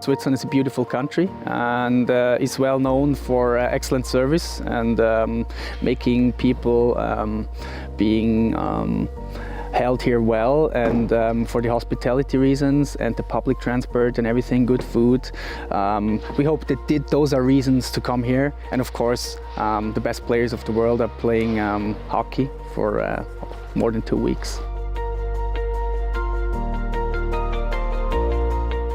Switzerland is a beautiful country and is well known for excellent service and making people being held here well, and for the hospitality reasons and the public transport and everything, good food. We hope that those are reasons to come here, and of course the best players of the world are playing hockey for more than 2 weeks.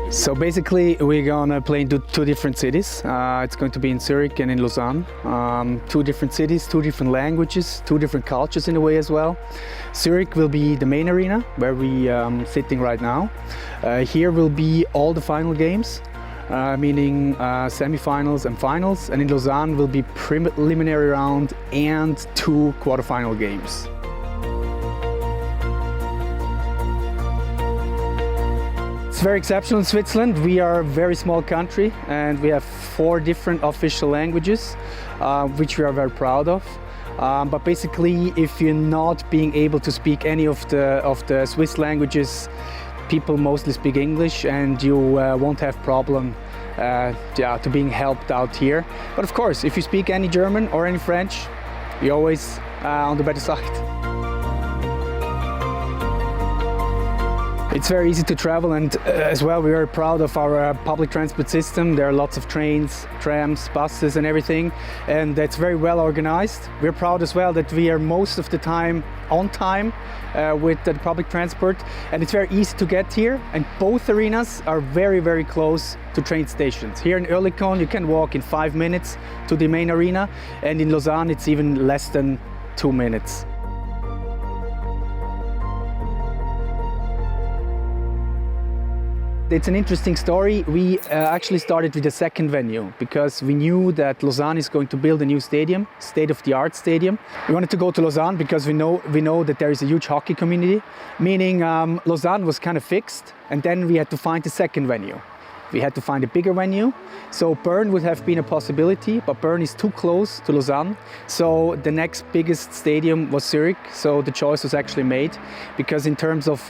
So basically we're gonna play in two different cities. It's going to be in Zurich and in Lausanne. Two different cities, two different languages, two different cultures in a way as well. Zurich will be the main arena where we sitting right now. Here will be all the final games, meaning semi-finals and finals. And in Lausanne will be preliminary round and 2 quarterfinal games. It's very exceptional in Switzerland. We are a very small country and we have 4 different official languages, which we are very proud of. But basically, if you're not being able to speak any of the Swiss languages, people mostly speak English, and you won't have problem to being helped out here. But of course, if you speak any German or any French, you're always on the better side. It's very easy to travel, and as well we are proud of our public transport system. There are lots of trains, trams, buses and everything, and that's very well organized. We're proud as well that we are most of the time on time with the public transport, and it's very easy to get here, and both arenas are very, very close to train stations. Here in Oerlikon you can walk in 5 minutes to the main arena, and in Lausanne it's even less than 2 minutes. It's an interesting story. We actually started with the second venue because we knew that Lausanne is going to build a new stadium, state-of-the-art stadium. We wanted to go to Lausanne because we know that there is a huge hockey community, meaning Lausanne was kind of fixed, and then we had to find the second venue. We had to find a bigger venue. So Bern would have been a possibility, but Bern is too close to Lausanne. So the next biggest stadium was Zurich. So the choice was actually made because in terms of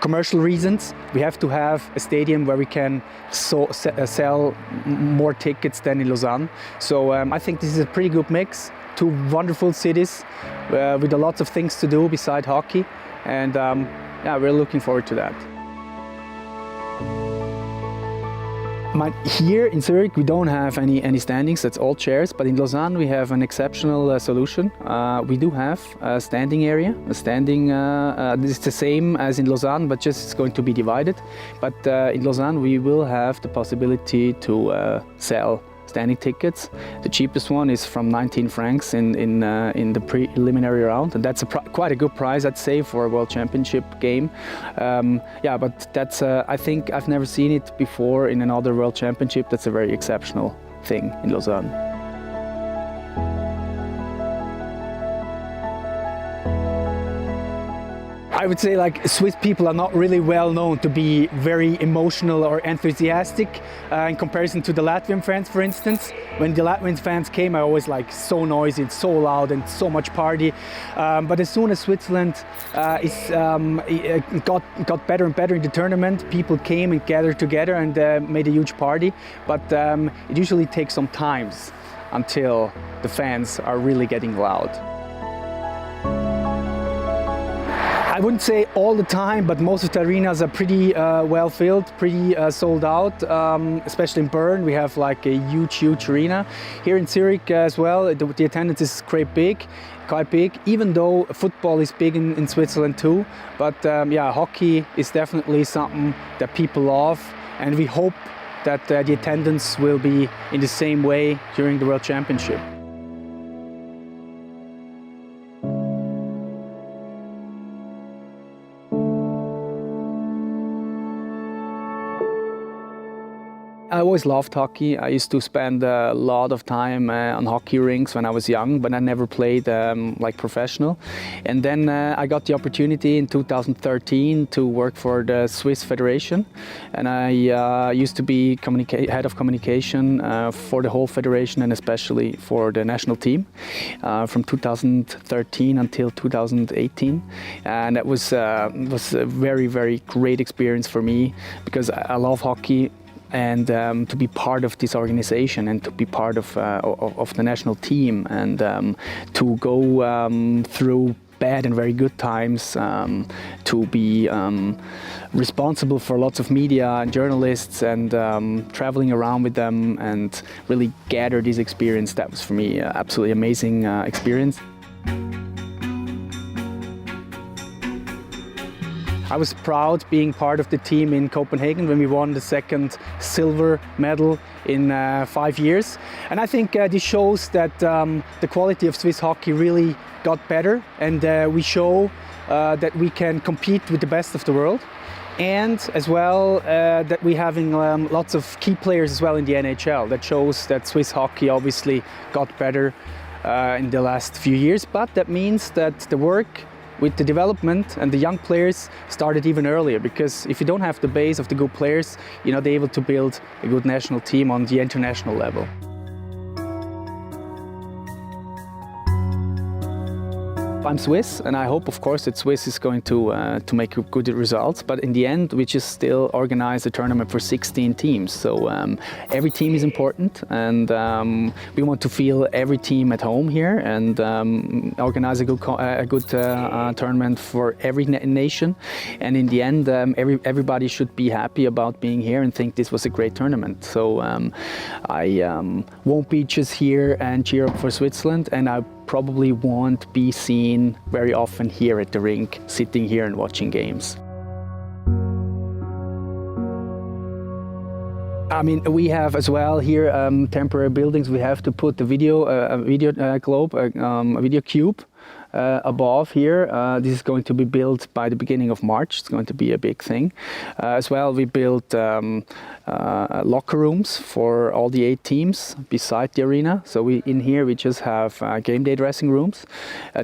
commercial reasons, we have to have a stadium where we can sell more tickets than in Lausanne. So I think this is a pretty good mix. 2 wonderful cities with a lot of things to do beside hockey. And yeah, we're looking forward to that. Here in Zurich we don't have any standings, that's all chairs, but in Lausanne we have an exceptional solution. We do have a standing area. This is the same as in Lausanne, but just it's going to be divided. But in Lausanne we will have the possibility to sell standing tickets. The cheapest one is from 19 francs in the preliminary round, and that's quite a good price, I'd say, for a World Championship game. Yeah, but that's I think I've never seen it before in another World Championship. That's a very exceptional thing in Lausanne. I would say like Swiss people are not really well known to be very emotional or enthusiastic in comparison to the Latvian fans, for instance. When the Latvian fans came, I always like so noisy and so loud and so much party. But as soon as Switzerland got better and better in the tournament, people came and gathered together and made a huge party. But it usually takes some time until the fans are really getting loud. I wouldn't say all the time, but most of the arenas are pretty well filled, pretty sold out. Especially in Bern, we have like a huge arena. Here in Zurich as well, the attendance is quite big, even though football is big in Switzerland too. But yeah, hockey is definitely something that people love, and we hope that the attendance will be in the same way during the World Championship. I always loved hockey. I used to spend a lot of time on hockey rinks when I was young, but I never played like professional. And then I got the opportunity in 2013 to work for the Swiss Federation, and I used to be head of communication for the whole federation and especially for the national team from 2013 until 2018. And that was a very, very great experience for me because I love hockey. to be part of this organization and to be part of the national team, and to go through bad and very good times, to be responsible for lots of media and journalists, and traveling around with them and really gather this experience. That was for me absolutely amazing experience. I was proud being part of the team in Copenhagen when we won the second silver medal in 5 years. And I think this shows that the quality of Swiss hockey really got better, and we show that we can compete with the best of the world. And as well that we're having lots of key players as well in the NHL. That shows that Swiss hockey obviously got better in the last few years, but that means that the work with the development and the young players started even earlier, because if you don't have the base of the good players, you're not able to build a good national team on the international level. I'm Swiss, and I hope, of course, that Swiss is going to make good results. But in the end, we just still organize a tournament for 16 teams. So every team is important, and we want to feel every team at home here, and organize a good tournament for every nation. And in the end, everybody should be happy about being here and think this was a great tournament. So I won't be just here and cheer up for Switzerland, and I probably won't be seen very often here at the rink, sitting here and watching games. I mean, we have as well here temporary buildings. We have to put the video globe, a video cube above here. This is going to be built by the beginning of March. It's going to be a big thing. As well, we built locker rooms for all the 8 teams beside the arena. So in here we just have game day dressing rooms.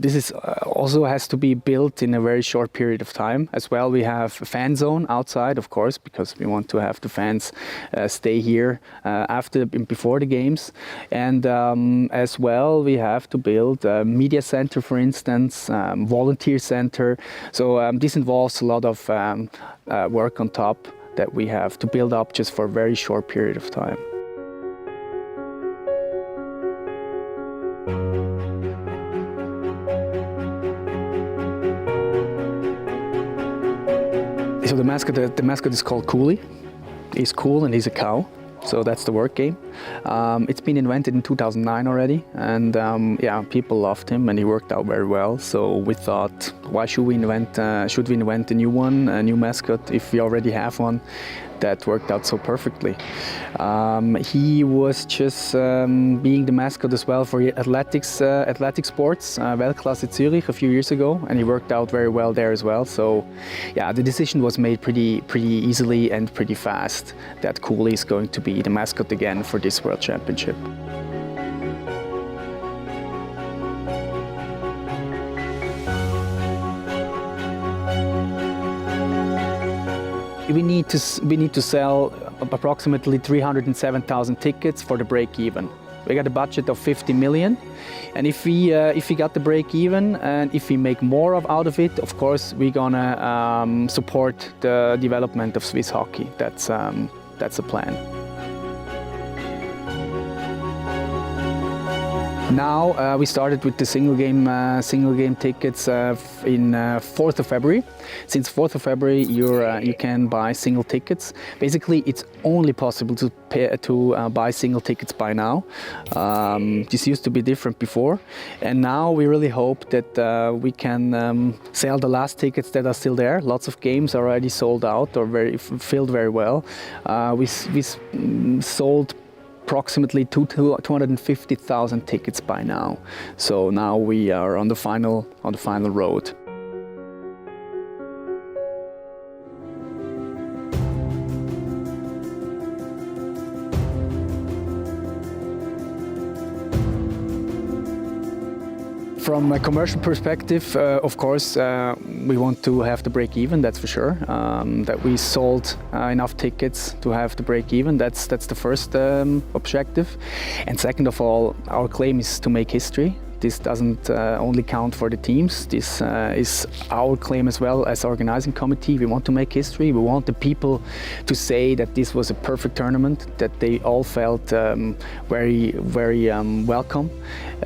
This is also has to be built in a very short period of time. As well, we have a fan zone outside, of course, because we want to have the fans stay here before the games. And as well, we have to build a media center, for instance, volunteer center. So this involves a lot of work on top that we have to build up just for a very short period of time. So the mascot is called Coolie. He's cool and he's a cow. So that's the word game. It's been invented in 2009 already, and yeah, people loved him and he worked out very well. So we thought, why should we invent a new one, a new mascot, if we already have one that worked out so perfectly? He was just being the mascot as well for athletic sports, Weltklasse Zurich a few years ago, and he worked out very well there as well. So yeah, the decision was made pretty easily and pretty fast that Coolie is going to be the mascot again for this World Championship. We need to sell approximately 307,000 tickets for the break even. We got a budget of 50 million, and if we got the break even and if we make more out of it, of course we're gonna support the development of Swiss hockey. That's the plan. Now we started with the single game tickets in 4th of February. Since 4th of February, you can buy single tickets. Basically, it's only possible to buy single tickets by now. This used to be different before, and now we really hope that we can sell the last tickets that are still there. Lots of games are already sold out or filled very well. We sold approximately 250,000 tickets by now. So now we are on the final road. From a commercial perspective, of course, we want to have the break even, that's for sure. That we sold enough tickets to have the break even, that's the first objective. And second of all, our claim is to make history, This doesn't only count for the teams. This is our claim as well as organizing committee. We want to make history. We want the people to say that this was a perfect tournament, that they all felt very welcome,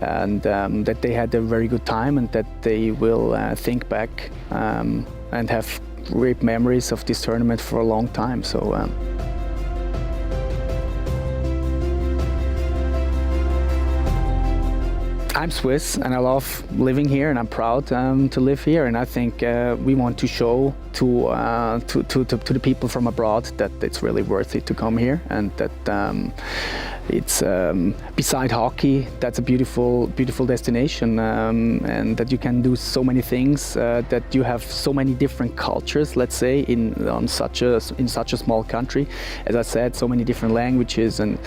and that they had a very good time, and that they will think back and have great memories of this tournament for a long time. So. I'm Swiss and I love living here, and I'm proud to live here, and I think we want to show to the people from abroad that it's really worth it to come here, and that it's beside hockey, that's a beautiful destination, and that you can do so many things, that you have so many different cultures, let's say, in such a small country. As I said, so many different languages, and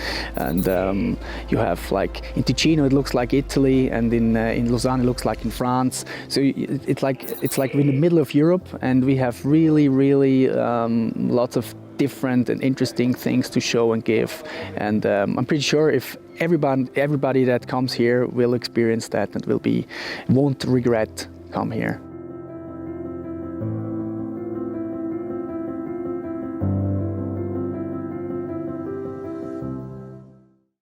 you have, like, in Ticino it looks like Italy, and in Lausanne it looks like in France. So it's like we're in the middle of Europe, and we have really lots of different and interesting things to show and give, and I'm pretty sure if everybody that comes here will experience that and won't regret come here.